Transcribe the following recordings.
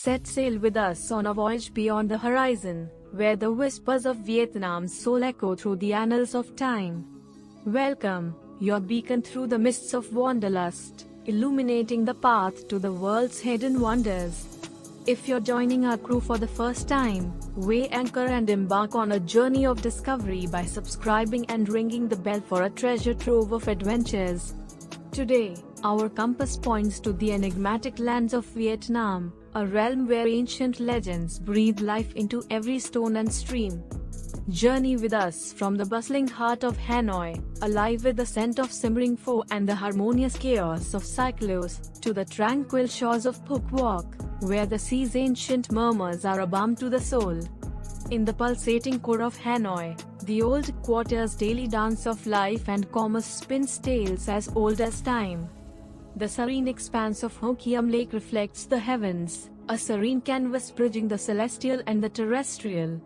Set sail with us on a voyage beyond the horizon, where the whispers of Vietnam's soul echo through the annals of time. Welcome, your beacon through the mists of wanderlust, illuminating the path to the world's hidden wonders. If you're joining our crew for the first time, weigh anchor and embark on a journey of discovery by subscribing and ringing the bell for a treasure trove of adventures. Today, our compass points to the enigmatic lands of Vietnam, a realm where ancient legends breathe life into every stone and stream. Journey with us from the bustling heart of Hanoi, alive with the scent of simmering pho and the harmonious chaos of cyclos, to the tranquil shores of Phuoc Walk, where the sea's ancient murmurs are a balm to the soul. In the pulsating core of Hanoi, the old quarter's daily dance of life and commerce spins tales as old as time. The serene expanse of Ho Chi Minh Lake reflects the heavens, a serene canvas bridging the celestial and the terrestrial.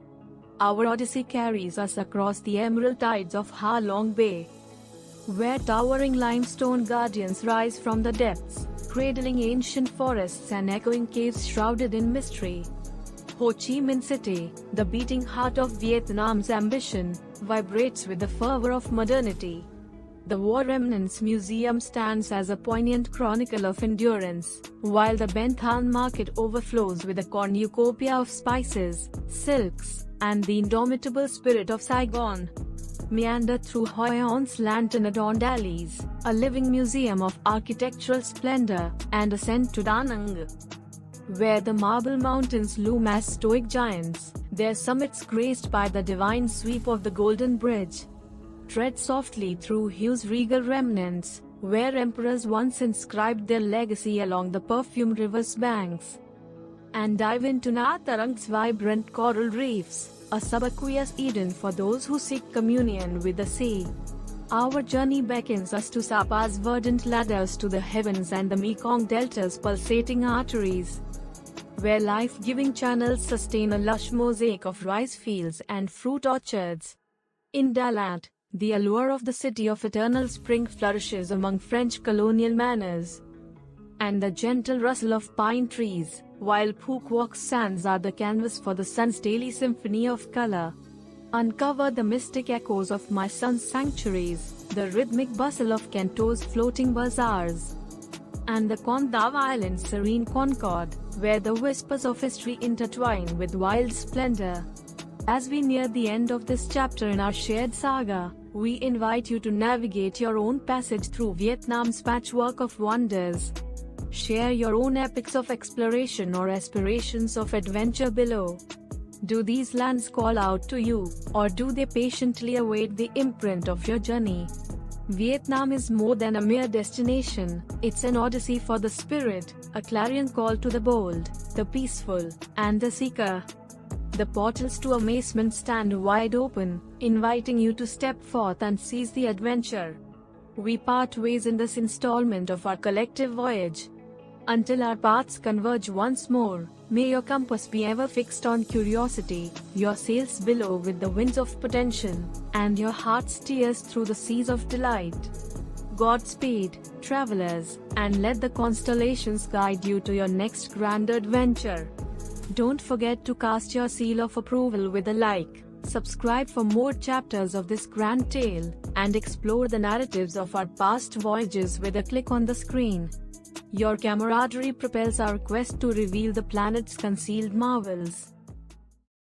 Our odyssey carries us across the emerald tides of Ha Long Bay, where towering limestone guardians rise from the depths, cradling ancient forests and echoing caves shrouded in mystery. Ho Chi Minh City, the beating heart of Vietnam's ambition, vibrates with the fervor of modernity. The War Remnants Museum stands as a poignant chronicle of endurance, while the Ben Thanh Market overflows with a cornucopia of spices, silks, and the indomitable spirit of Saigon. Meander through Hoi An's lantern-adorned alleys, a living museum of architectural splendor, and ascend to Da Nang, where the Marble Mountains loom as stoic giants, their summits graced by the divine sweep of the Golden Bridge. Tread softly through Hue's regal remnants, where emperors once inscribed their legacy along the perfumed river's banks. And dive into Nha Trang's vibrant coral reefs, a subaqueous Eden for those who seek communion with the sea. Our journey beckons us to Sapa's verdant ladders to the heavens and the Mekong Delta's pulsating arteries, where life-giving channels sustain a lush mosaic of rice fields and fruit orchards. In Dalat, the allure of the city of eternal spring flourishes among French colonial manors, and the gentle rustle of pine trees, while Phuoc Walk's sands are the canvas for the sun's daily symphony of color. Uncover the mystic echoes of My Son's sanctuaries, the rhythmic bustle of Can Tho's floating bazaars, and the Con Dao Island's serene concord, where the whispers of history intertwine with wild splendor. As we near the end of this chapter in our shared saga, we invite you to navigate your own passage through Vietnam's patchwork of wonders. Share your own epics of exploration or aspirations of adventure below. Do these lands call out to you, or do they patiently await the imprint of your journey? Vietnam is more than a mere destination, it's an odyssey for the spirit, a clarion call to the bold, the peaceful, and the seeker. The portals to amazement stand wide open, inviting you to step forth and seize the adventure. We part ways in this installment of our collective voyage. Until our paths converge once more, may your compass be ever fixed on curiosity, your sails billow with the winds of potential, and your heart steers through the seas of delight. Godspeed, travelers, and let the constellations guide you to your next grand adventure. Don't forget to cast your seal of approval with a like, subscribe for more chapters of this grand tale, and explore the narratives of our past voyages with a click on the screen. Your camaraderie propels our quest to reveal the planet's concealed marvels.